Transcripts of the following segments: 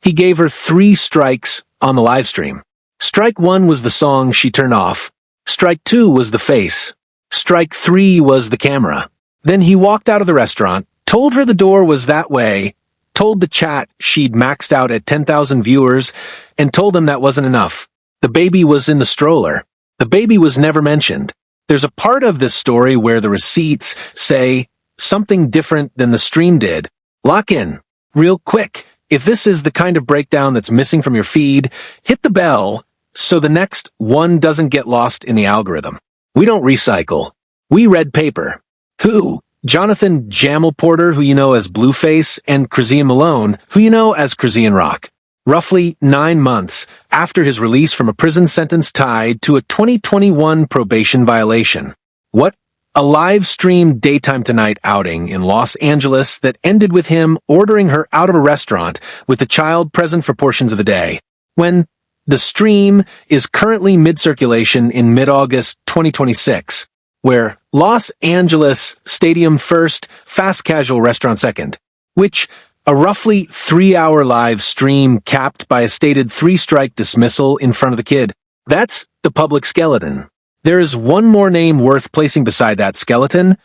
He gave her 3 strikes on the live stream. Strike 1 was the song she turned off. Strike 2 was the face. Strike 3 was the camera. Then he walked out of the restaurant, told her the door was that way, told the chat she'd maxed out at 10,000 viewers, and told them that wasn't enough. The baby was in the stroller. The baby was never mentioned. There's a part of this story where the receipts say something different than the stream did. Lock in. Real quick. If this is the kind of breakdown that's missing from your feed, hit the bell so the next one doesn't get lost in the algorithm. We don't recycle. We read paper. Who? Jonathan Jamel Porter, who you know as Blueface, and Chrisean Malone, who you know as Chrisean Rock. Roughly 9 months after his release from a prison sentence tied to a 2021 probation violation. What? A live stream Daytime Tonight outing in Los Angeles that ended with him ordering her out of a restaurant with the child present for portions of the day. When the stream is currently mid-circulation in mid-August 2026, where Los Angeles Stadium first, fast casual restaurant second, which a roughly 3-hour live stream capped by a stated 3-strike dismissal in front of the kid. That's the public skeleton. There is one more name worth placing beside that skeleton.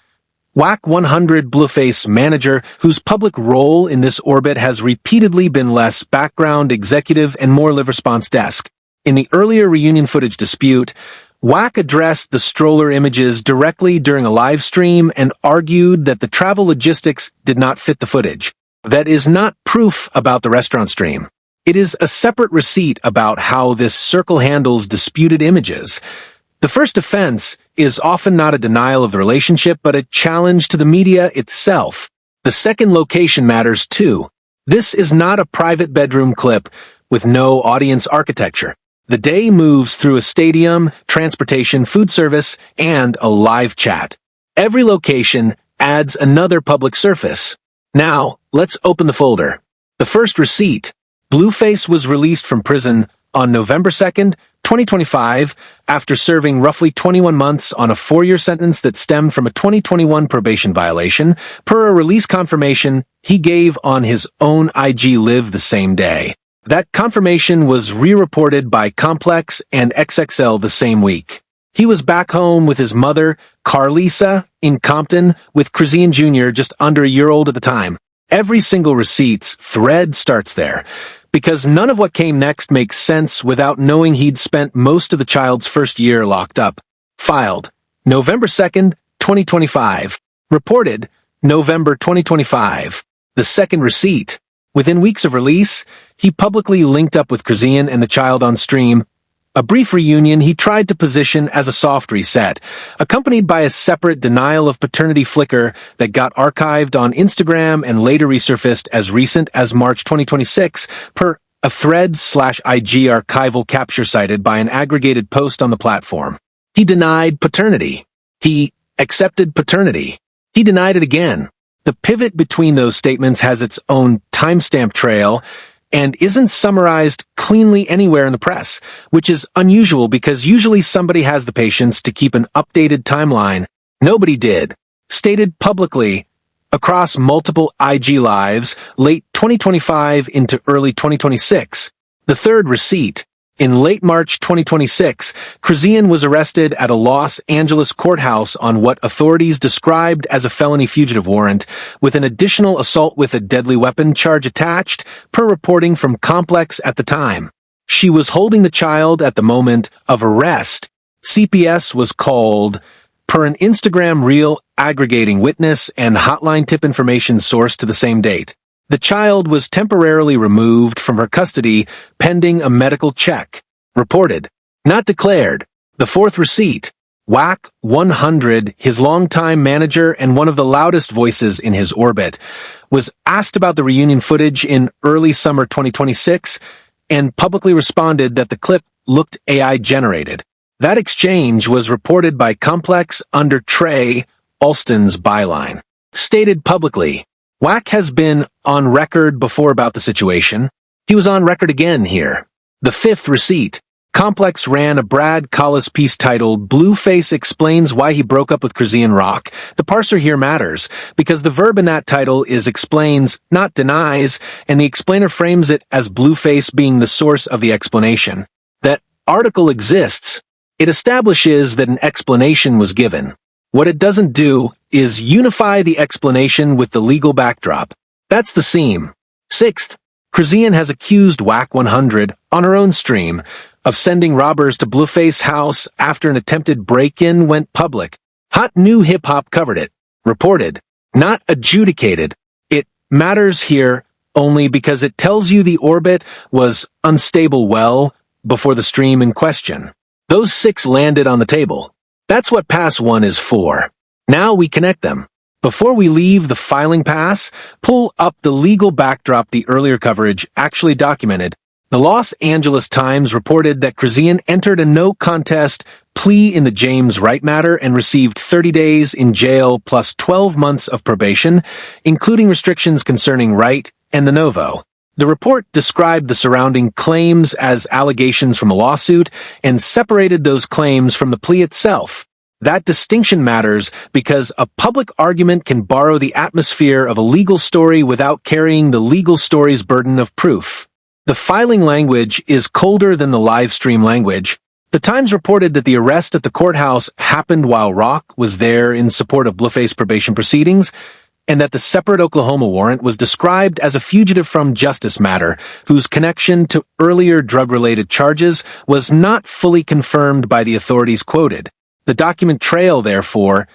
WAC 100 Blueface manager, whose public role in this orbit has repeatedly been less background executive and more live response desk. In the earlier reunion footage dispute, WAC addressed the stroller images directly during a live stream and argued that the travel logistics did not fit the footage. That is not proof about the restaurant stream. It is a separate receipt about how this circle handles disputed images. The first offense is often not a denial of the relationship, but a challenge to the media itself. The second location matters too. This is not a private bedroom clip with no audience architecture. The day moves through a stadium, transportation, food service, and a live chat. Every location adds another public surface. Now, let's open the folder. The first receipt. Blueface was released from prison on November 2nd, 2025, after serving roughly 21 months on a 4-year sentence that stemmed from a 2021 probation violation, per a release confirmation he gave on his own IG Live the same day. That confirmation was re-reported by Complex and XXL the same week. He was back home with his mother, Carlisa, in Compton, with Chrisean Jr. just under a year old at the time. Every single receipt's thread starts there, because none of what came next makes sense without knowing he'd spent most of the child's first year locked up. Filed November 2nd, 2025. Reported November 2025. The second receipt. Within weeks of release, he publicly linked up with Chrisean and the child on stream. A brief reunion he tried to position as a soft reset, accompanied by a separate denial of paternity flicker that got archived on Instagram and later resurfaced as recent as March 2026, per a Threads/IG archival capture cited by an aggregated post on the platform. He denied paternity. He accepted paternity. He denied it again. The pivot between those statements has its own timestamp trail, and isn't summarized cleanly anywhere in the press, which is unusual because usually somebody has the patience to keep an updated timeline. Nobody did. Stated publicly, across multiple IG lives, late 2025 into early 2026. The third receipt. In late March 2026, Chrisean was arrested at a Los Angeles courthouse on what authorities described as a felony fugitive warrant, with an additional assault with a deadly weapon charge attached, per reporting from Complex at the time. She was holding the child at the moment of arrest. CPS was called, per an Instagram reel aggregating witness and hotline tip information sourced to the same date. The child was temporarily removed from her custody pending a medical check. Reported. Not declared. The fourth receipt. WAC 100, his longtime manager and one of the loudest voices in his orbit, was asked about the reunion footage in early summer 2026 and publicly responded that the clip looked AI-generated. That exchange was reported by Complex under Trey Alston's byline. Stated publicly. WAC has been on record before about the situation. He was on record again here. The fifth receipt. Complex ran a Brad Collis piece titled Blueface Explains Why He Broke Up with Chrisean Rock. The parser here matters, because the verb in that title is explains, not denies, and the explainer frames it as Blueface being the source of the explanation. That article exists. It establishes that an explanation was given. What it doesn't do is unify the explanation with the legal backdrop. That's the seam. Sixth, Chrisean has accused WAC 100 on her own stream of sending robbers to Blueface house after an attempted break-in went public. Hot New Hip Hop covered it. Reported. Not adjudicated. It matters here only because it tells you the orbit was unstable well before the stream in question. Those 6 landed on the table. That's what Pass 1 is for. Now we connect them. Before we leave the filing pass, pull up the legal backdrop the earlier coverage actually documented. The Los Angeles Times reported that Chrisean entered a no-contest plea in the James Wright matter and received 30 days in jail plus 12 months of probation, including restrictions concerning Wright and the Novo. The report described the surrounding claims as allegations from a lawsuit and separated those claims from the plea itself. That distinction matters because a public argument can borrow the atmosphere of a legal story without carrying the legal story's burden of proof. The filing language is colder than the live stream language. The Times reported that the arrest at the courthouse happened while Rock was there in support of Blueface probation proceedings, and that the separate Oklahoma warrant was described as a fugitive from justice matter whose connection to earlier drug-related charges was not fully confirmed by the authorities quoted. The document trail, therefore,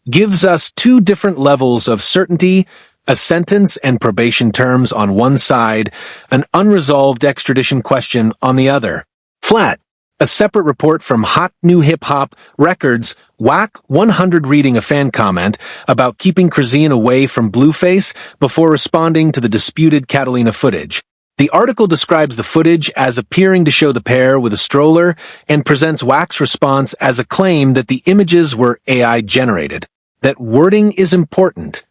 gives us 2 different levels of certainty, a sentence and probation terms on one side, an unresolved extradition question on the other. Flat. A separate report from Hot New Hip Hop records WAC 100 reading a fan comment about keeping Chrisean away from Blueface before responding to the disputed Catalina footage. The article describes the footage as appearing to show the pair with a stroller and presents WAC's response as a claim that the images were AI generated. That wording is important.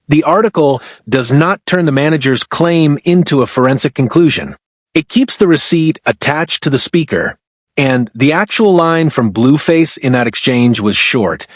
The article does not turn the manager's claim into a forensic conclusion. It keeps the receipt attached to the speaker, and the actual line from Blueface in that exchange was short.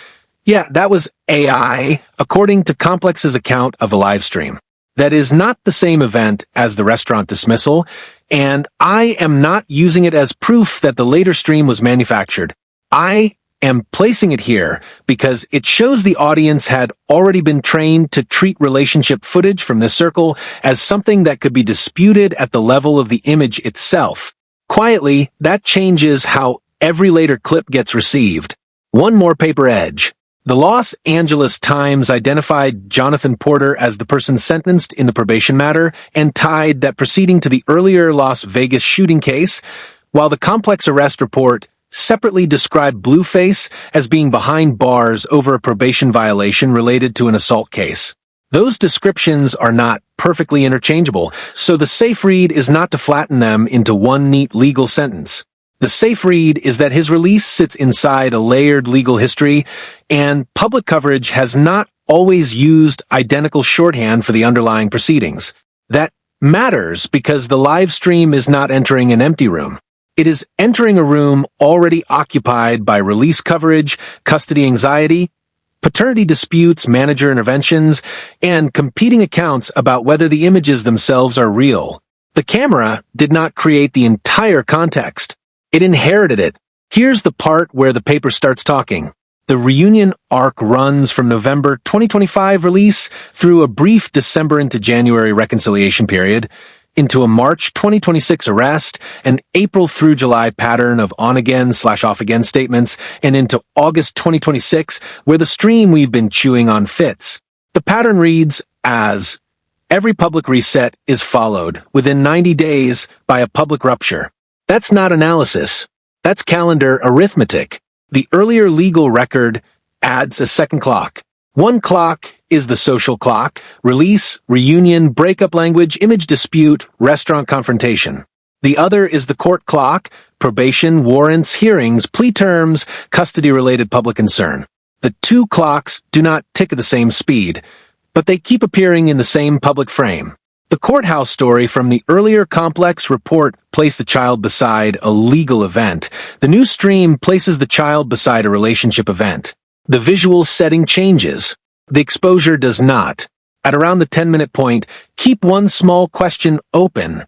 Yeah, that was AI, according to Complex's account of a live stream. That is not the same event as the restaurant dismissal, and I am not using it as proof that the later stream was manufactured. I am placing it here because it shows the audience had already been trained to treat relationship footage from this circle as something that could be disputed at the level of the image itself. Quietly, that changes how every later clip gets received. One more paper edge. The Los Angeles Times identified Jonathan Porter as the person sentenced in the probation matter and tied that proceeding to the earlier Las Vegas shooting case, while the Complex arrest report separately described Blueface as being behind bars over a probation violation related to an assault case. Those descriptions are not perfectly interchangeable, so the safe read is not to flatten them into one neat legal sentence. The safe read is that his release sits inside a layered legal history, and public coverage has not always used identical shorthand for the underlying proceedings. That matters because the live stream is not entering an empty room. It is entering a room already occupied by release coverage, custody anxiety, paternity disputes, manager interventions, and competing accounts about whether the images themselves are real. The camera did not create the entire context. It inherited it. Here's the part where the paper starts talking. The reunion arc runs from November 2025 release through a brief December into January reconciliation period, into a March 2026 arrest, an April through July pattern of on-again/off-again statements, and into August 2026, where the stream we've been chewing on fits. The pattern reads as, every public reset is followed within 90 days by a public rupture. That's not analysis. That's calendar arithmetic. The earlier legal record adds a second clock. One clock is the social clock, release, reunion, breakup language, image dispute, restaurant confrontation. The other is the court clock, probation, warrants, hearings, plea terms, custody-related public concern. The 2 clocks do not tick at the same speed, but they keep appearing in the same public frame. The courthouse story from the earlier complex report placed the child beside a legal event. The new stream places the child beside a relationship event. The visual setting changes. The exposure does not. At around the 10-minute point, keep one small question open.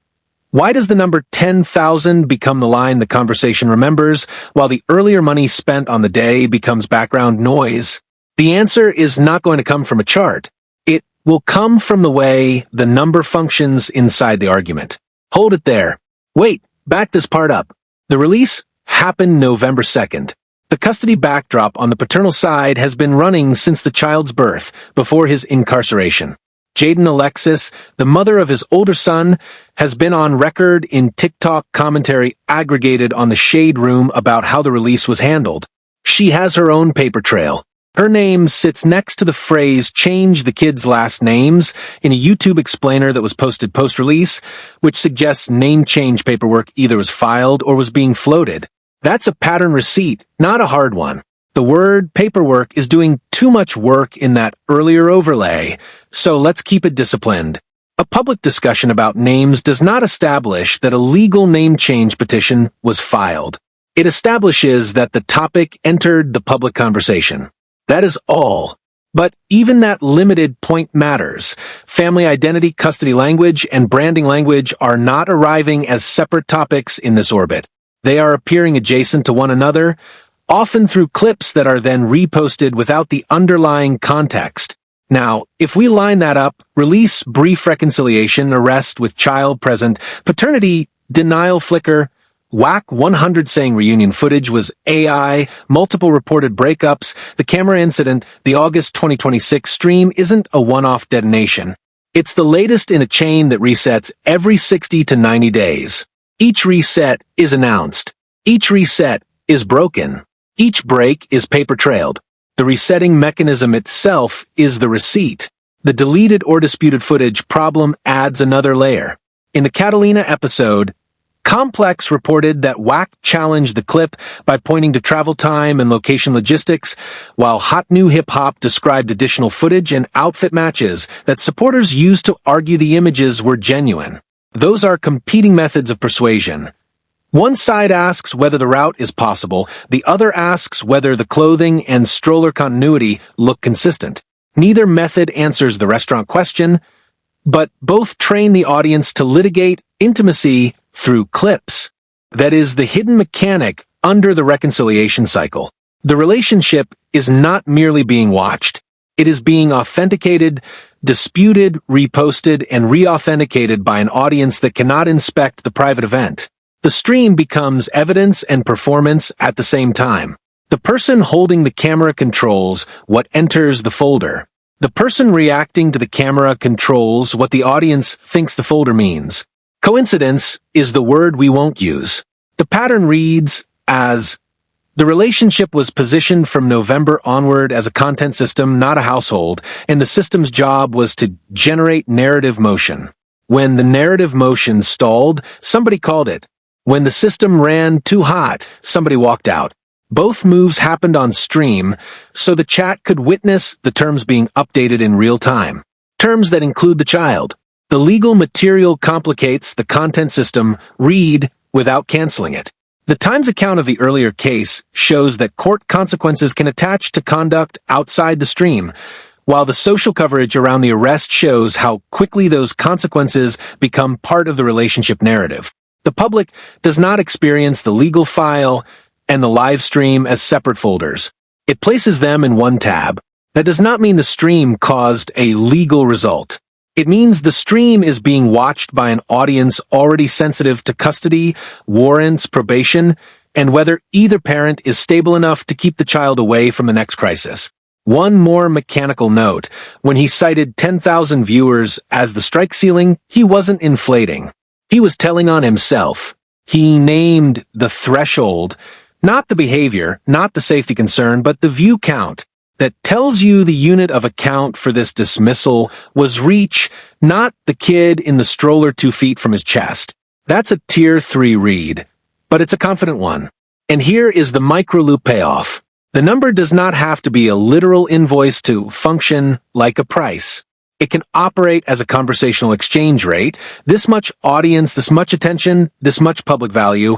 Why does the number 10,000 become the line the conversation remembers, while the earlier money spent on the day becomes background noise? The answer is not going to come from a chart. It will come from the way the number functions inside the argument. Hold it there. Wait, back this part up. The release happened November 2nd. The custody backdrop on the paternal side has been running since the child's birth, before his incarceration. Jaden Alexis, the mother of his older son, has been on record in TikTok commentary aggregated on the Shade Room about how the release was handled. She has her own paper trail. Her name sits next to the phrase "change the kids' last names" in a YouTube explainer that was posted post-release, which suggests name change paperwork either was filed or was being floated. That's a pattern receipt, not a hard one. The word paperwork is doing too much work in that earlier overlay, so let's keep it disciplined. A public discussion about names does not establish that a legal name change petition was filed. It establishes that the topic entered the public conversation. That is all. But even that limited point matters. Family identity, custody language, and branding language are not arriving as separate topics in this orbit. They are appearing adjacent to one another, often through clips that are then reposted without the underlying context. Now, if we line that up, release, brief reconciliation, arrest with child present, paternity, denial flicker, whack 100 saying reunion footage was AI, multiple reported breakups, the camera incident, the August 2026 stream isn't a one-off detonation. It's the latest in a chain that resets every 60 to 90 days. Each reset is announced. Each reset is broken. Each break is paper-trailed. The resetting mechanism itself is the receipt. The deleted or disputed footage problem adds another layer. In the Catalina episode, Complex reported that Whack challenged the clip by pointing to travel time and location logistics, while Hot New Hip Hop described additional footage and outfit matches that supporters used to argue the images were genuine. Those are competing methods of persuasion. One side asks whether the route is possible, the other asks whether the clothing and stroller continuity look consistent. Neither method answers the restaurant question, but both train the audience to litigate intimacy through clips. That is the hidden mechanic under the reconciliation cycle. The relationship is not merely being watched. It is being authenticated, disputed, reposted, and re-authenticated by an audience that cannot inspect the private event. The stream becomes evidence and performance at the same time. The person holding the camera controls what enters the folder. The person reacting to the camera controls what the audience thinks the folder means. Coincidence is the word we won't use. The pattern reads as, the relationship was positioned from November onward as a content system, not a household, and the system's job was to generate narrative motion. When the narrative motion stalled, somebody called it. When the system ran too hot, somebody walked out. Both moves happened on stream, so the chat could witness the terms being updated in real time. Terms that include the child. The legal material complicates the content system, read without canceling it. The Times account of the earlier case shows that court consequences can attach to conduct outside the stream, while the social coverage around the arrest shows how quickly those consequences become part of the relationship narrative. The public does not experience the legal file and the live stream as separate folders. It places them in one tab. That does not mean the stream caused a legal result. It means the stream is being watched by an audience already sensitive to custody, warrants, probation, and whether either parent is stable enough to keep the child away from the next crisis. One more mechanical note. When he cited 10,000 viewers as the strike ceiling, he wasn't inflating. He was telling on himself. He named the threshold, not the behavior, not the safety concern, but the view count that tells you the unit of account for this dismissal was reach, not the kid in the stroller 2 feet from his chest. That's a tier 3 read, but it's a confident one. And here is the micro-loop payoff. The number does not have to be a literal invoice to function like a price. It can operate as a conversational exchange rate, this much audience, this much attention, this much public value,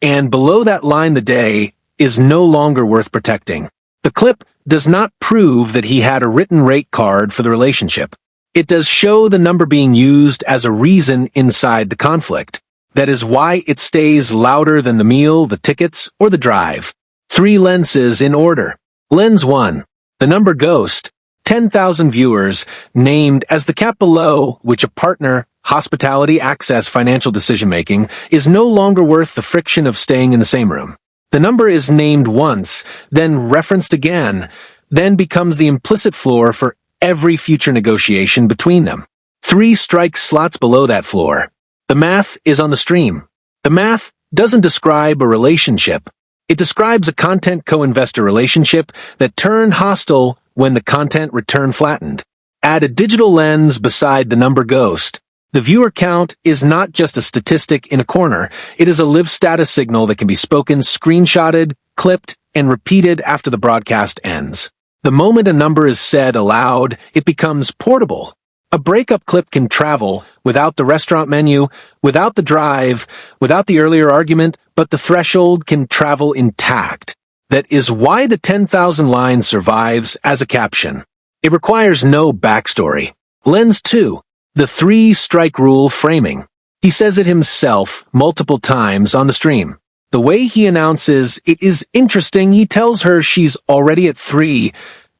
and below that line the day is no longer worth protecting. The clip does not prove that he had a written rate card for the relationship. It does show the number being used as a reason inside the conflict. That is why it stays louder than the meal, the tickets, or the drive. 3 lenses in order. Lens 1. The number ghost. 10,000 viewers, named as the cap below, which a partner, hospitality, access, financial decision-making, is no longer worth the friction of staying in the same room. The number is named once, then referenced again, then becomes the implicit floor for every future negotiation between them. 3 strike slots below that floor. The math is on the stream. The math doesn't describe a relationship. It describes a content co-investor relationship that turned hostile when the content return flattened. Add a digital lens beside the number ghost. The viewer count is not just a statistic in a corner. It is a live status signal that can be spoken, screenshotted, clipped, and repeated after the broadcast ends. The moment a number is said aloud, it becomes portable. A breakup clip can travel without the restaurant menu, without the drive, without the earlier argument, but the threshold can travel intact. That is why the 10,000 lines survives as a caption. It requires no backstory. Lens 2. The 3 strike rule framing. He says it himself multiple times on the stream. The way he announces it is interesting, he tells her she's already at 3,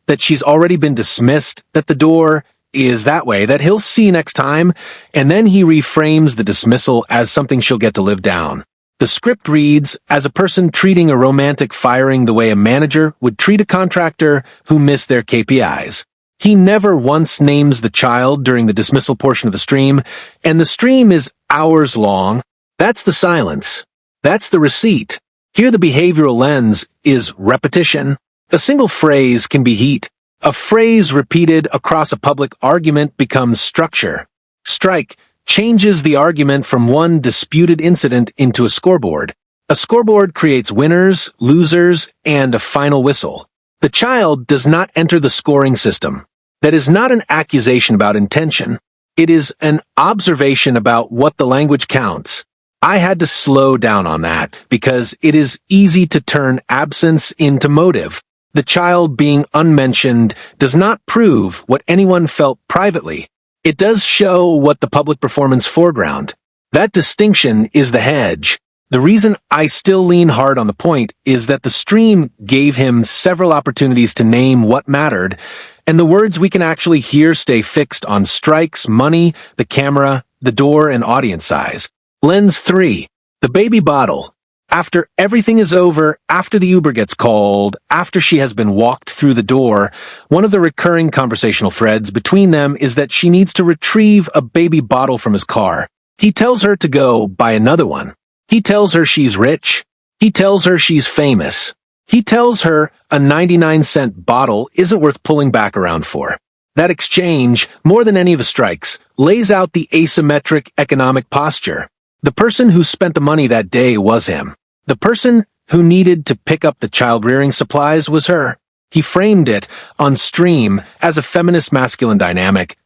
that she's already been dismissed, that the door is that way, that he'll see next time, and then he reframes the dismissal as something she'll get to live down. The script reads as a person treating a romantic firing the way a manager would treat a contractor who missed their KPIs. He never once names the child during the dismissal portion of the stream, and the stream is hours long. That's the silence. That's the receipt. Here the behavioral lens is repetition. A single phrase can be heat. A phrase repeated across a public argument becomes structure. Strike changes the argument from one disputed incident into a scoreboard. A scoreboard creates winners, losers, and a final whistle. The child does not enter the scoring system. That is not an accusation about intention. It is an observation about what the language counts. I had to slow down on that because it is easy to turn absence into motive. The child being unmentioned does not prove what anyone felt privately. It does show what the public performance foreground. That distinction is the hedge. The reason I still lean hard on the point is that the stream gave him several opportunities to name what mattered, and the words we can actually hear stay fixed on strikes, money, the camera, the door, and audience size. Lens 3. The baby bottle. After everything is over, after the Uber gets called, after she has been walked through the door, one of the recurring conversational threads between them is that she needs to retrieve a baby bottle from his car. He tells her to go buy another one. He tells her she's rich. He tells her she's famous. He tells her a 99-cent bottle isn't worth pulling back around for. That exchange, more than any of the strikes, lays out the asymmetric economic posture. The person who spent the money that day was him. The person who needed to pick up the child-rearing supplies was her. He framed it on stream as a feminist masculine dynamic,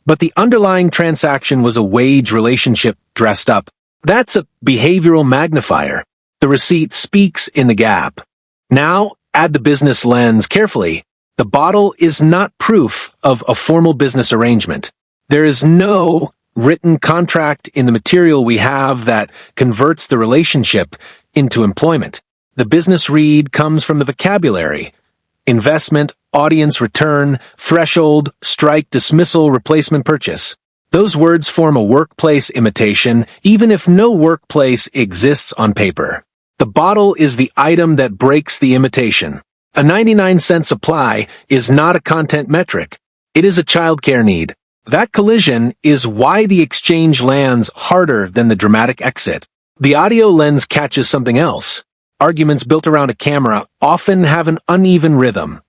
but the underlying transaction was a wage relationship dressed up. That's a behavioral magnifier. The receipt speaks in the gap. Now, add the business lens carefully. The bottle is not proof of a formal business arrangement. There is no written contract in the material we have that converts the relationship into employment. The business read comes from the vocabulary: investment, audience return, threshold, strike, dismissal, replacement, purchase. Those words form a workplace imitation, even if no workplace exists on paper. The bottle is the item that breaks the imitation. A 99-cent supply is not a content metric. It is a childcare need. That collision is why the exchange lands harder than the dramatic exit. The audio lens catches something else. Arguments built around a camera often have an uneven rhythm.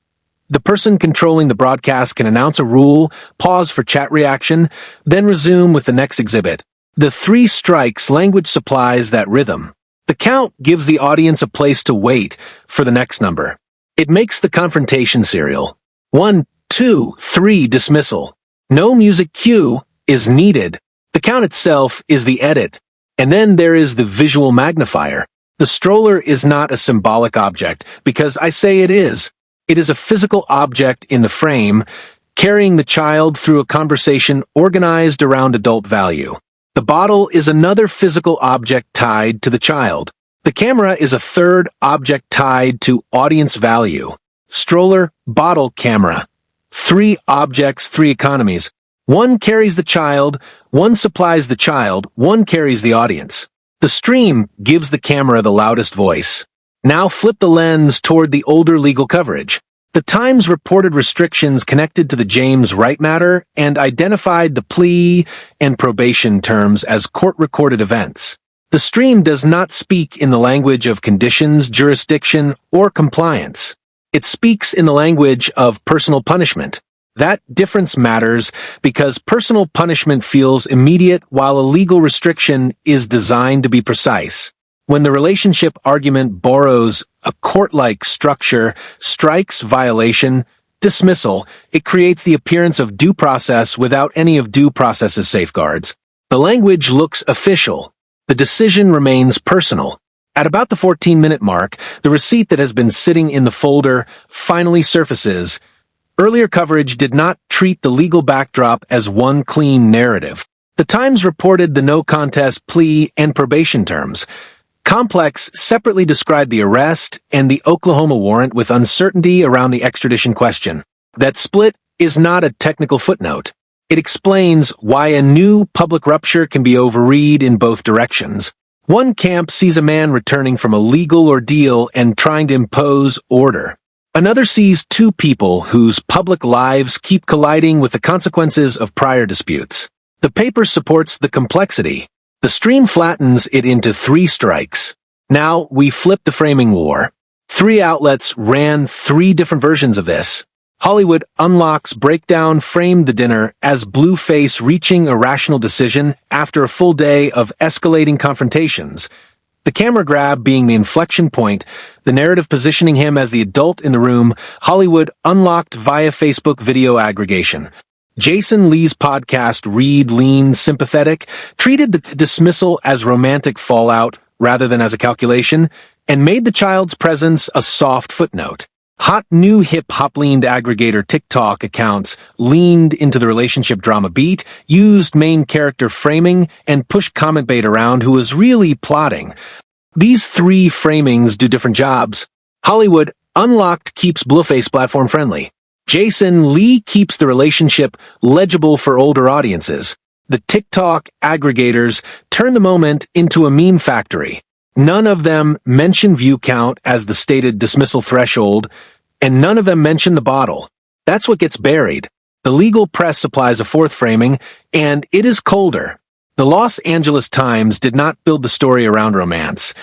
The person controlling the broadcast can announce a rule, pause for chat reaction, then resume with the next exhibit. The 3 strikes language supplies that rhythm. The count gives the audience a place to wait for the next number. It makes the confrontation serial. 1, 2, 3 dismissal. No music cue is needed. The count itself is the edit. And then there is the visual magnifier. The stroller is not a symbolic object, because I say it is. It is a physical object in the frame, carrying the child through a conversation organized around adult value. The bottle is another physical object tied to the child. The camera is a third object tied to audience value. Stroller, bottle, camera. 3 objects, 3 economies. 1 carries the child, 1 supplies the child, 1 carries the audience. The stream gives the camera the loudest voice. Now flip the lens toward the older legal coverage. The Times reported restrictions connected to the James Wright matter and identified the plea and probation terms as court-recorded events. The stream does not speak in the language of conditions, jurisdiction, or compliance. It speaks in the language of personal punishment. That difference matters because personal punishment feels immediate while a legal restriction is designed to be precise. When the relationship argument borrows a court-like structure, strikes, violation, dismissal, it creates the appearance of due process without any of due process's safeguards. The language looks official. The decision remains personal. At about the 14-minute mark, the receipt that has been sitting in the folder finally surfaces. Earlier coverage did not treat the legal backdrop as one clean narrative. The Times reported the no-contest plea and probation terms. Complex separately described the arrest and the Oklahoma warrant with uncertainty around the extradition question. That split is not a technical footnote. It explains why a new public rupture can be overread in both directions. One camp sees a man returning from a legal ordeal and trying to impose order. Another sees 2 people whose public lives keep colliding with the consequences of prior disputes. The paper supports the complexity. The stream flattens it into 3 strikes. Now we flip the framing war. 3 outlets ran 3 different versions of this. Hollywood Unlock's breakdown framed the dinner as Blueface reaching a rational decision after a full day of escalating confrontations. The camera grab being the inflection point, the narrative positioning him as the adult in the room. Hollywood Unlocked via Facebook video aggregation. Jason Lee's podcast Read Lean Sympathetic treated the dismissal as romantic fallout rather than as a calculation, and made the child's presence a soft footnote. Hot new hip-hop leaned aggregator TikTok accounts leaned into the relationship drama beat, used main character framing, and pushed comment bait around who was really plotting. These 3 framings do different jobs. Hollywood Unlocked keeps Blueface platform friendly. Jason Lee keeps the relationship legible for older audiences. The TikTok aggregators turn the moment into a meme factory. None of them mention view count as the stated dismissal threshold, and none of them mention the bottle. That's what gets buried. The legal press supplies a 4th framing, and it is colder. The Los Angeles Times did not build the story around romance.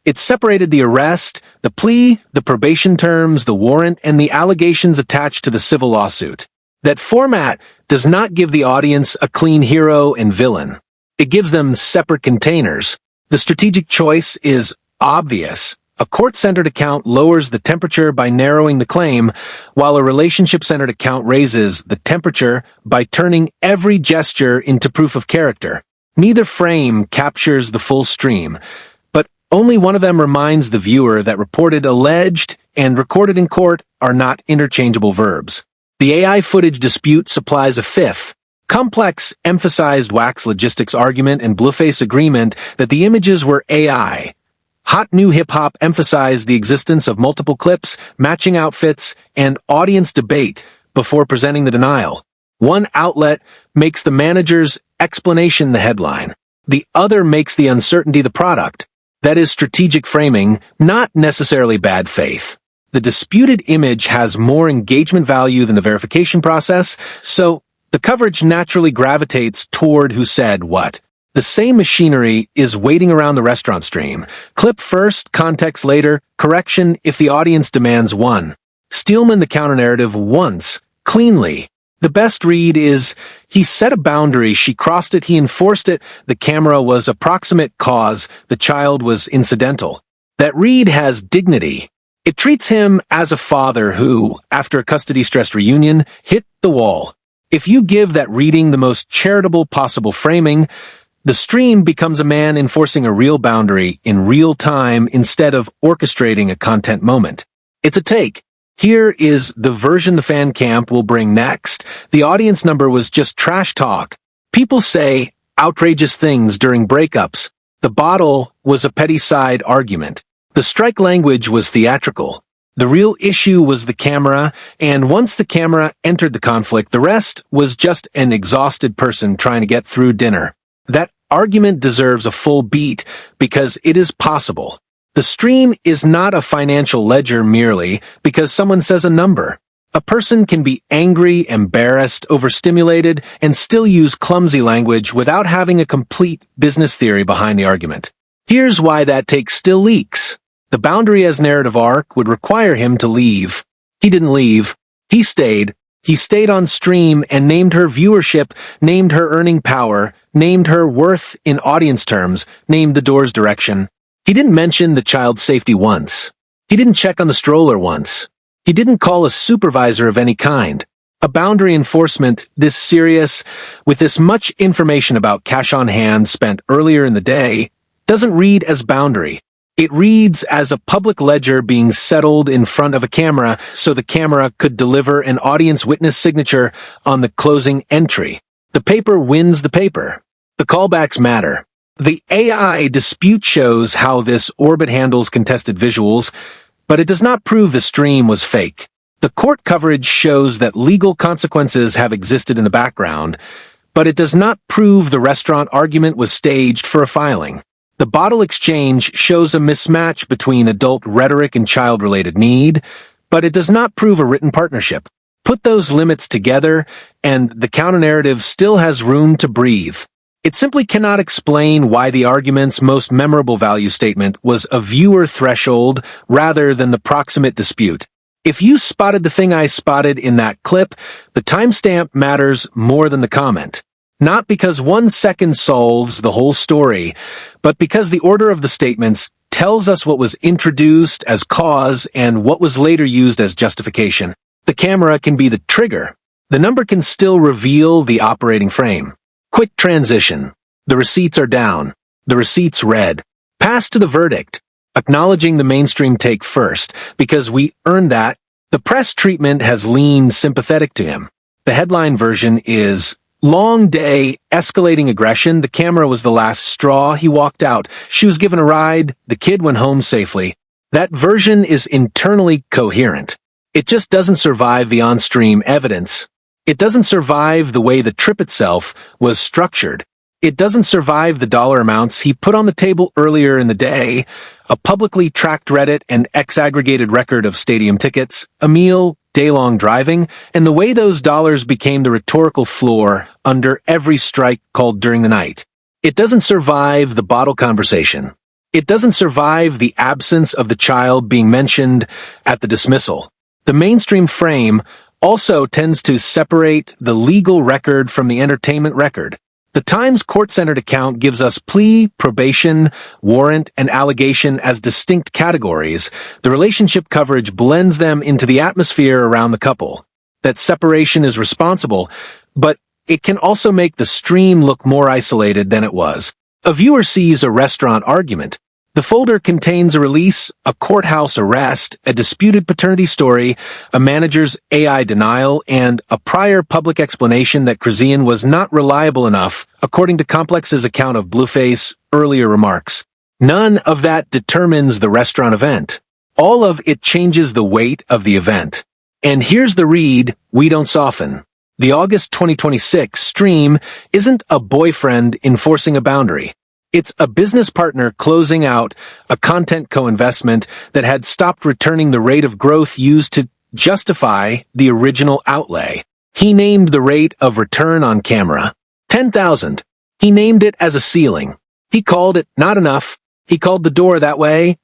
It separated the arrest, the plea, the probation terms, the warrant, and the allegations attached to the civil lawsuit. That format does not give the audience a clean hero and villain. It gives them separate containers. The strategic choice is obvious. A court-centered account lowers the temperature by narrowing the claim, while a relationship-centered account raises the temperature by turning every gesture into proof of character. Neither frame captures the full stream, but only one of them reminds the viewer that reported, alleged, and recorded in court are not interchangeable verbs. The AI footage dispute supplies a 5th. Complex emphasized Wax Logistics' argument and Blueface agreement that the images were AI. Hot New Hip Hop emphasized the existence of multiple clips, matching outfits, and audience debate before presenting the denial. One outlet makes the manager's explanation the headline. The other makes the uncertainty the product. That is strategic framing, not necessarily bad faith. The disputed image has more engagement value than the verification process, so the coverage naturally gravitates toward who said what. The same machinery is waiting around the restaurant stream. Clip first, context later, correction if the audience demands one. Steelman the counter-narrative once, cleanly. The best read is, he set a boundary, she crossed it, he enforced it, the camera was approximate cause, the child was incidental. That read has dignity. It treats him as a father who, after a custody-stressed reunion, hit the wall. If you give that reading the most charitable possible framing, the stream becomes a man enforcing a real boundary in real time instead of orchestrating a content moment. It's a take. Here is the version the fan camp will bring next. The audience number was just trash talk. People say outrageous things during breakups. The bottle was a petty side argument. The strike language was theatrical. The real issue was the camera, and once the camera entered the conflict, the rest was just an exhausted person trying to get through dinner. That argument deserves a full beat because it is possible. The stream is not a financial ledger merely because someone says a number. A person can be angry, embarrassed, overstimulated, and still use clumsy language without having a complete business theory behind the argument. Here's why that take still leaks. The boundary as narrative arc would require him to leave. He didn't leave. He stayed. He stayed on stream and named her viewership, named her earning power, named her worth in audience terms, named the door's direction. He didn't mention the child's safety once. He didn't check on the stroller once. He didn't call a supervisor of any kind. A boundary enforcement this serious, with this much information about cash on hand spent earlier in the day, doesn't read as boundary. It reads as a public ledger being settled in front of a camera so the camera could deliver an audience witness signature on the closing entry. The paper wins the paper. The callbacks matter. The AI dispute shows how this orbit handles contested visuals, but it does not prove the stream was fake. The court coverage shows that legal consequences have existed in the background, but it does not prove the restaurant argument was staged for a filing. The bottle exchange shows a mismatch between adult rhetoric and child-related need, but it does not prove a written partnership. Put those limits together, and the counter-narrative still has room to breathe. It simply cannot explain why the argument's most memorable value statement was a viewer threshold rather than the proximate dispute. If you spotted the thing I spotted in that clip, the timestamp matters more than the comment. Not because 1 second solves the whole story, but because the order of the statements tells us what was introduced as cause and what was later used as justification. The camera can be the trigger. The number can still reveal the operating frame. Quick transition. The receipts are down. The receipts red. Pass to the verdict. Acknowledging the mainstream take first, because we earned that. The press treatment has leaned sympathetic to him. The headline version is, "Long day, escalating aggression, the camera was the last straw, he walked out. She was given a ride, the kid went home safely." That version is internally coherent. It just doesn't survive the on-stream evidence. It doesn't survive the way the trip itself was structured. It doesn't survive the dollar amounts he put on the table earlier in the day, a publicly tracked Reddit and X-aggregated record of stadium tickets, a meal, day-long driving, and the way those dollars became the rhetorical floor under every strike called during the night. It doesn't survive the bottle conversation. It doesn't survive the absence of the child being mentioned at the dismissal. The mainstream frame also tends to separate the legal record from the entertainment record. The Times court-centered account gives us plea, probation, warrant, and allegation as distinct categories. The relationship coverage blends them into the atmosphere around the couple. That separation is responsible, but it can also make the stream look more isolated than it was. A viewer sees a restaurant argument. The folder contains a release, a courthouse arrest, a disputed paternity story, a manager's AI denial, and a prior public explanation that Chrisean was not reliable enough, according to Complex's account of Blueface earlier remarks. None of that determines the restaurant event. All of it changes the weight of the event. And here's the read, we don't soften. The August 2026 stream isn't a boyfriend enforcing a boundary. It's a business partner closing out a content co-investment that had stopped returning the rate of growth used to justify the original outlay. He named the rate of return on camera 10,000. He named it as a ceiling. He called it not enough. He called the door that way,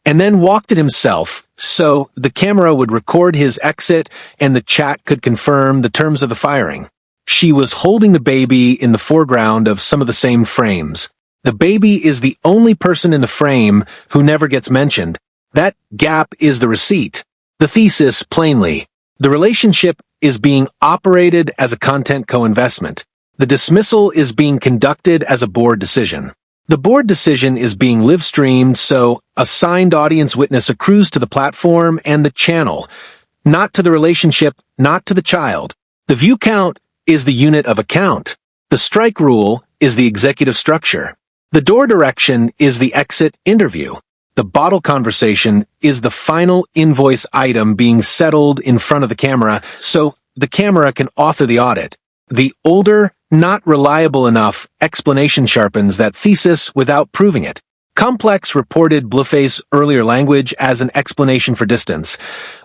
and then walked it himself so the camera would record his exit and the chat could confirm the terms of the firing. She was holding the baby in the foreground of some of the same frames. The baby is the only person in the frame who never gets mentioned. That gap is the receipt. The thesis, plainly. The relationship is being operated as a content co-investment. The dismissal is being conducted as a board decision. The board decision is being live-streamed, so a signed audience witness accrues to the platform and the channel, not to the relationship, not to the child. The view count is the unit of account. The strike rule is the executive structure. The door direction is the exit interview. The bottle conversation is the final invoice item being settled in front of the camera, so the camera can author the audit. The older, not reliable enough explanation sharpens that thesis without proving it. Complex reported Blueface earlier language as an explanation for distance,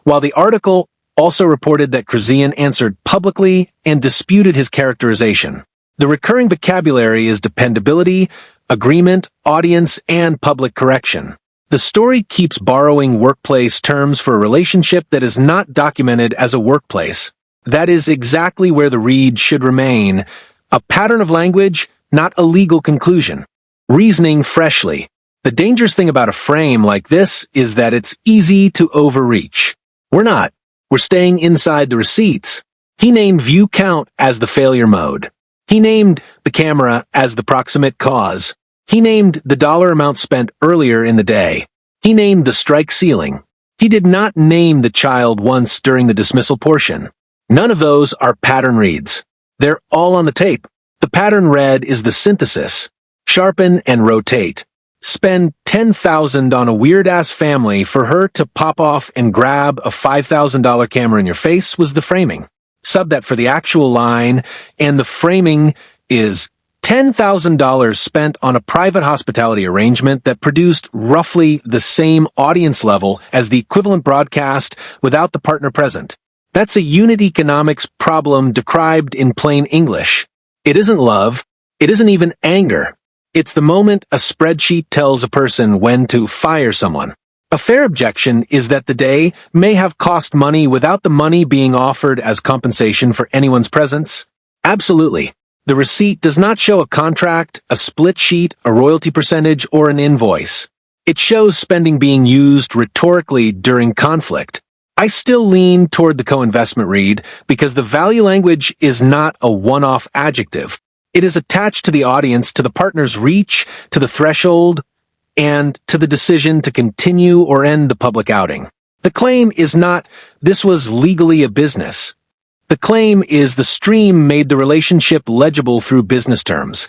while the article also reported that Chrisean answered publicly and disputed his characterization. The recurring vocabulary is dependability, agreement, audience, and public correction. The story keeps borrowing workplace terms for a relationship that is not documented as a workplace. That is exactly where the read should remain. A pattern of language, not a legal conclusion. Reasoning freshly. The dangerous thing about a frame like this is that it's easy to overreach. We're not. We're staying inside the receipts. He named view count as the failure mode. He named the camera as the proximate cause. He named the dollar amount spent earlier in the day. He named the strike ceiling. He did not name the child once during the dismissal portion. None of those are pattern reads. They're all on the tape. The pattern read is the synthesis. Sharpen and rotate. Spend $10,000 on a weird-ass family for her to pop off and grab a $5,000 camera in your face was the framing. Sub that for the actual line, and the framing is $10,000 spent on a private hospitality arrangement that produced roughly the same audience level as the equivalent broadcast without the partner present. That's a unit economics problem described in plain English. It isn't love. It isn't even anger. It's the moment a spreadsheet tells a person when to fire someone. A fair objection is that the day may have cost money without the money being offered as compensation for anyone's presence. Absolutely. The receipt does not show a contract, a split sheet, a royalty percentage, or an invoice. It shows spending being used rhetorically during conflict. I still lean toward the co-investment read because the value language is not a one-off adjective. It is attached to the audience, to the partner's reach, to the threshold, and to the decision to continue or end the public outing. The claim is not, this was legally a business. The claim is the stream made the relationship legible through business terms.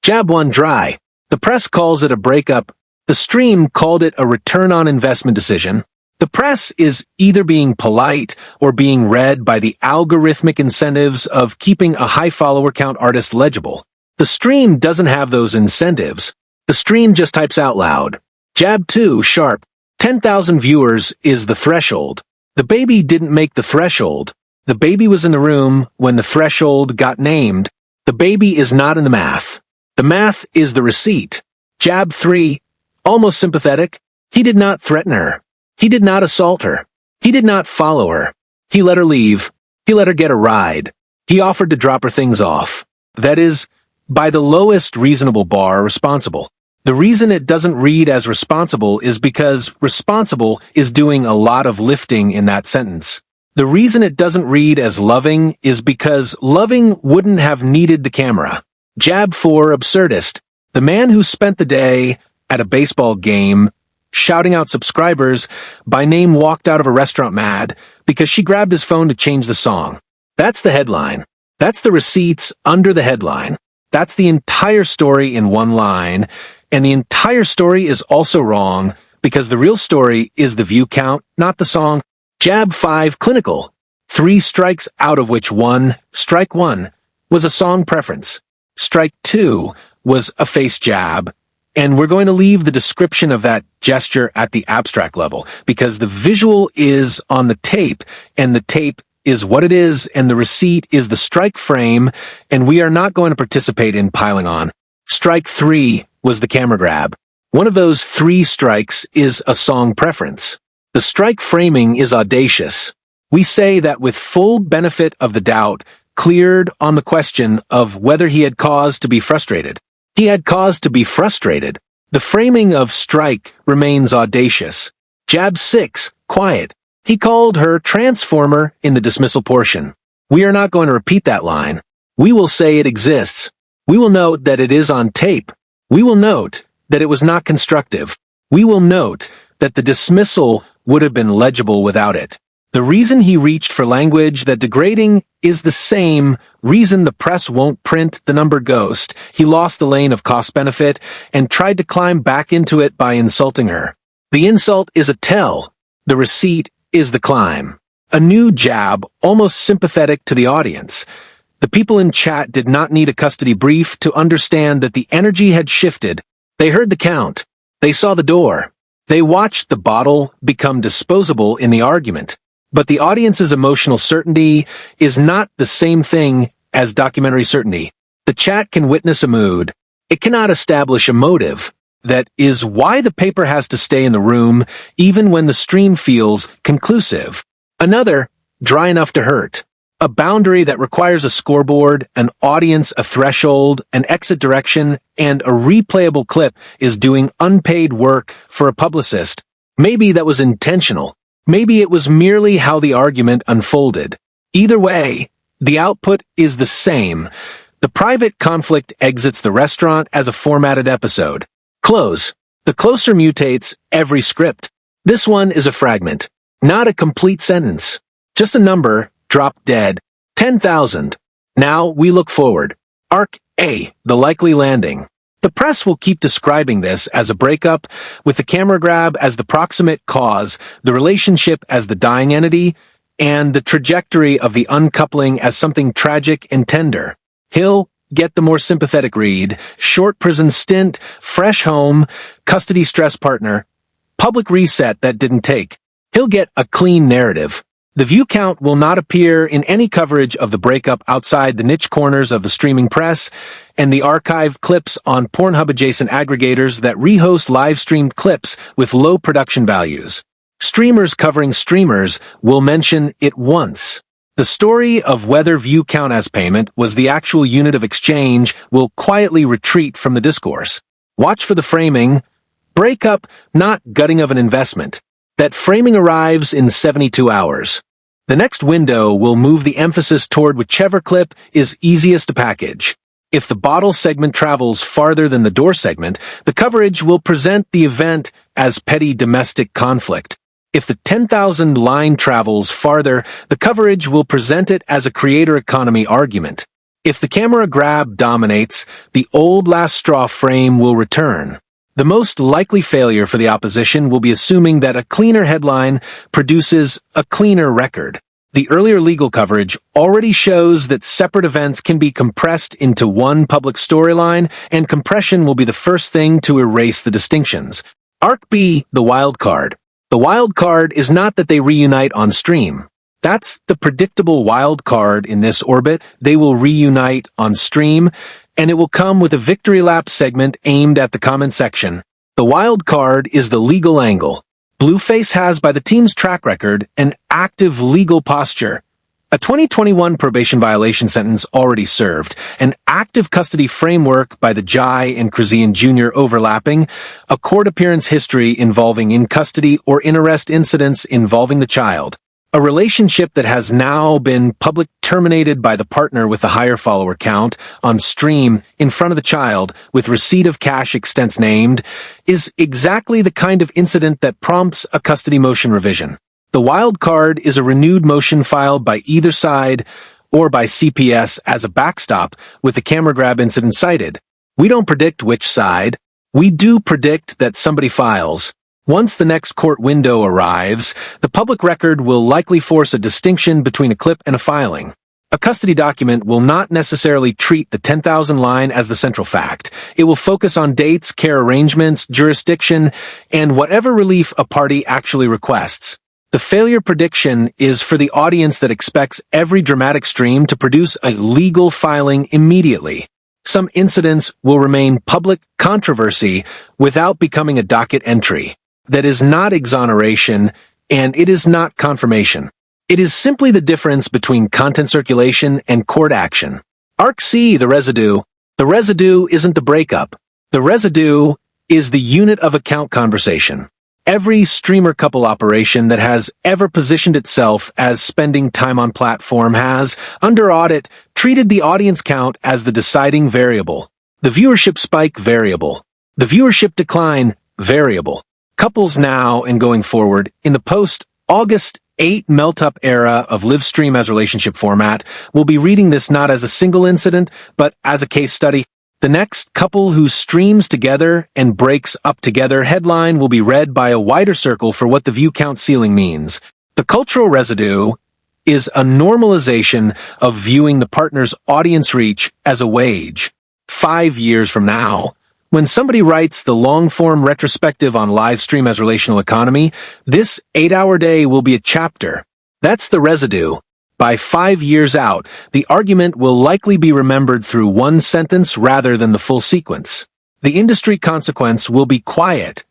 Jab one dry. The press calls it a breakup. The stream called it a return on investment decision. The press is either being polite or being read by the algorithmic incentives of keeping a high follower count artist legible. The stream doesn't have those incentives. The stream just types out loud. Jab 2, sharp. 10,000 viewers is the threshold. The baby didn't make the threshold. The baby was in the room when the threshold got named. The baby is not in the math. The math is the receipt. Jab 3, almost sympathetic. He did not threaten her. He did not assault her. He did not follow her. He let her leave. He let her get a ride. He offered to drop her things off. That is, by the lowest reasonable bar, responsible. The reason it doesn't read as responsible is because responsible is doing a lot of lifting in that sentence. The reason it doesn't read as loving is because loving wouldn't have needed the camera. Jab 4, absurdist. The man who spent the day at a baseball game shouting out subscribers by name walked out of a restaurant mad because she grabbed his phone to change the song. That's the headline. That's the receipts under the headline. That's the entire story in one line, and the entire story is also wrong because the real story is the view count, not the song. Jab 5, clinical. 3 strikes out of which strike 1, was a song preference. Strike 2 was a face jab. And we're going to leave the description of that gesture at the abstract level because the visual is on the tape and the tape is what it is and the receipt is the strike frame and we are not going to participate in piling on. Strike 3 was the camera grab. One of those 3 strikes is a song preference. The strike framing is audacious. We say that with full benefit of the doubt, cleared on the question of whether he had cause to be frustrated. He had cause to be frustrated. The framing of strike remains audacious. Jab 6, quiet. He called her transformer in the dismissal portion. We are not going to repeat that line. We will say it exists. We will note that it is on tape. We will note that it was not constructive. We will note that the dismissal would have been legible without it. The reason he reached for language that degrading is the same reason the press won't print the number ghost. He lost the lane of cost-benefit and tried to climb back into it by insulting her. The insult is a tell. The receipt is the climb. A new jab, almost sympathetic to the audience. The people in chat did not need a custody brief to understand that the energy had shifted. They heard the count. They saw the door. They watched the bottle become disposable in the argument. But the audience's emotional certainty is not the same thing as documentary certainty. The chat can witness a mood. It cannot establish a motive. That is why the paper has to stay in the room even when the stream feels conclusive. Another, dry enough to hurt. A boundary that requires a scoreboard, an audience, a threshold, an exit direction, and a replayable clip is doing unpaid work for a publicist. Maybe that was intentional. Maybe it was merely how the argument unfolded. Either way, the output is the same. The private conflict exits the restaurant as a formatted episode. Close. The closer mutates every script. This one is a fragment, not a complete sentence. Just a number, dropped dead. 10,000. Now we look forward. Arc A, the likely landing. The press will keep describing this as a breakup, with the camera grab as the proximate cause, the relationship as the dying entity, and the trajectory of the uncoupling as something tragic and tender. He'll get the more sympathetic read, short prison stint, fresh home, custody stress partner, public reset that didn't take. He'll get a clean narrative. The view count will not appear in any coverage of the breakup outside the niche corners of the streaming press and the archived clips on Pornhub-adjacent aggregators that rehost live-streamed clips with low production values. Streamers covering streamers will mention it once. The story of whether view count as payment was the actual unit of exchange will quietly retreat from the discourse. Watch for the framing. Breakup, not gutting of an investment. That framing arrives in 72 hours. The next window will move the emphasis toward whichever clip is easiest to package. If the bottle segment travels farther than the door segment, the coverage will present the event as petty domestic conflict. If the 10,000 line travels farther, the coverage will present it as a creator economy argument. If the camera grab dominates, the old last straw frame will return. The most likely failure for the opposition will be assuming that a cleaner headline produces a cleaner record. The earlier legal coverage already shows that separate events can be compressed into one public storyline, and compression will be the first thing to erase the distinctions. Arc B, the wild card. The wild card is not that they reunite on stream. That's the predictable wild card in this orbit. They will reunite on stream, and it will come with a victory lap segment aimed at the comment section. The wild card is the legal angle. Blueface has, by the team's track record, an active legal posture. A 2021 probation violation sentence already served, an active custody framework by the Jai and Chrisean Jr. overlapping, a court appearance history involving in-custody or in-arrest incidents involving the child. A relationship that has now been public terminated by the partner with the higher follower count on stream in front of the child with receipt of cash extents named is exactly the kind of incident that prompts a custody motion revision. The wild card is a renewed motion filed by either side or by CPS as a backstop with the camera grab incident cited. We don't predict which side. We do predict that somebody files. Once the next court window arrives, the public record will likely force a distinction between a clip and a filing. A custody document will not necessarily treat the 10,000 line as the central fact. It will focus on dates, care arrangements, jurisdiction, and whatever relief a party actually requests. The failure prediction is for the audience that expects every dramatic stream to produce a legal filing immediately. Some incidents will remain public controversy without becoming a docket entry. That is not exoneration, and it is not confirmation. It is simply the difference between content circulation and court action. Arc C, the residue. The residue isn't the breakup. The residue is the unit of account conversation. Every streamer couple operation that has ever positioned itself as spending time on platform has, under audit, treated the audience count as the deciding variable. The viewership spike variable. The viewership decline variable. Couples now and going forward, in the post-August 8 melt-up era of live stream as relationship format, will be reading this not as a single incident, but as a case study. The next couple who streams together and breaks up together headline will be read by a wider circle for what the view count ceiling means. The cultural residue is a normalization of viewing the partner's audience reach as a wage. 5 years from now, when somebody writes the long-form retrospective on live stream as relational economy, this 8-hour day will be a chapter. That's the residue. By 5 years out, the argument will likely be remembered through one sentence rather than the full sequence. The industry consequence will be quiet.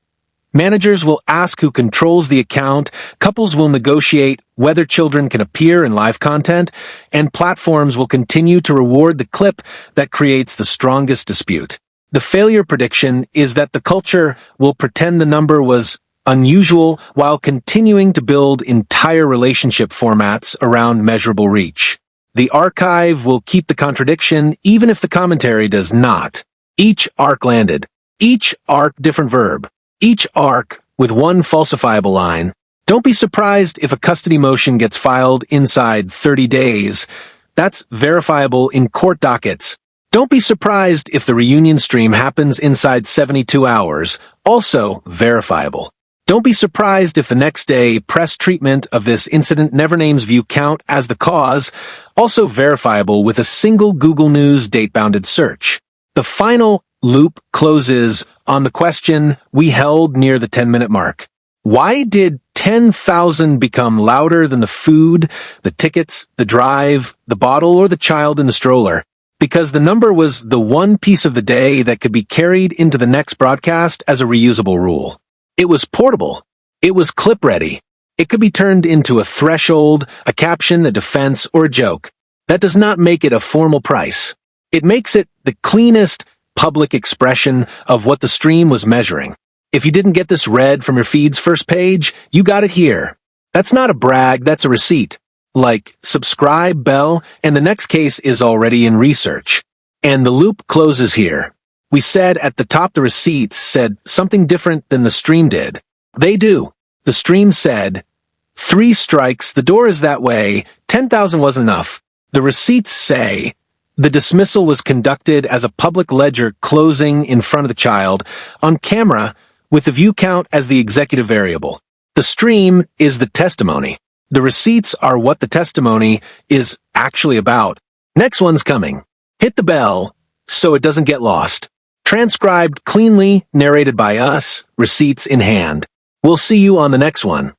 Managers will ask who controls the account, couples will negotiate whether children can appear in live content, and platforms will continue to reward the clip that creates the strongest dispute. The failure prediction is that the culture will pretend the number was unusual while continuing to build entire relationship formats around measurable reach. The archive will keep the contradiction even if the commentary does not. Each arc landed. Each arc different verb. Each arc with one falsifiable line. Don't be surprised if a custody motion gets filed inside 30 days. That's verifiable in court dockets. Don't be surprised if the reunion stream happens inside 72 hours, also verifiable. Don't be surprised if the next day press treatment of this incident never names view count as the cause, also verifiable with a single Google News date-bounded search. The final loop closes on the question we held near the 10-minute mark. Why did 10,000 become louder than the food, the tickets, the drive, the bottle, or the child in the stroller? Because the number was the one piece of the day that could be carried into the next broadcast as a reusable rule. It was portable. It was clip-ready. It could be turned into a threshold, a caption, a defense, or a joke. That does not make it a formal price. It makes it the cleanest public expression of what the stream was measuring. If you didn't get this read from your feed's first page, you got it here. That's not a brag, that's a receipt. Like, subscribe, bell, and the next case is already in research. And the loop closes here. We said at the top the receipts said something different than the stream did. They do. The stream said, 3 strikes, the door is that way, 10,000 wasn't enough. The receipts say, the dismissal was conducted as a public ledger closing in front of the child, on camera, with the view count as the executive variable. The stream is the testimony. The receipts are what the testimony is actually about. Next one's coming. Hit the bell so it doesn't get lost. Transcribed cleanly, narrated by us, receipts in hand. We'll see you on the next one.